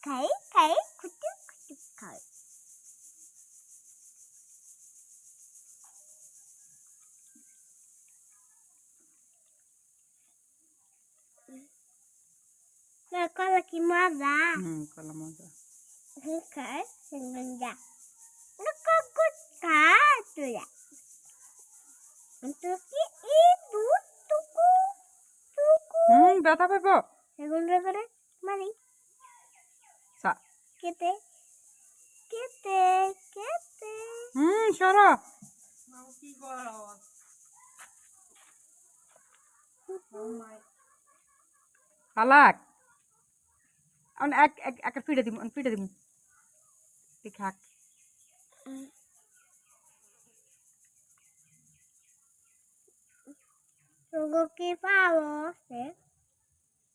খাই খাই কুটু কুটু খাই না কলা কি মজা কলা মজা খাই সেঙ্গা কুকুট খাই তুই তো কি এই দুধ টুকু টুকু ব্যথা পাইব এগুলো করে মারি কেটে কেটে কেটে সর কি হালাক এক পিঠে দিব খাক তোকে কি পাবো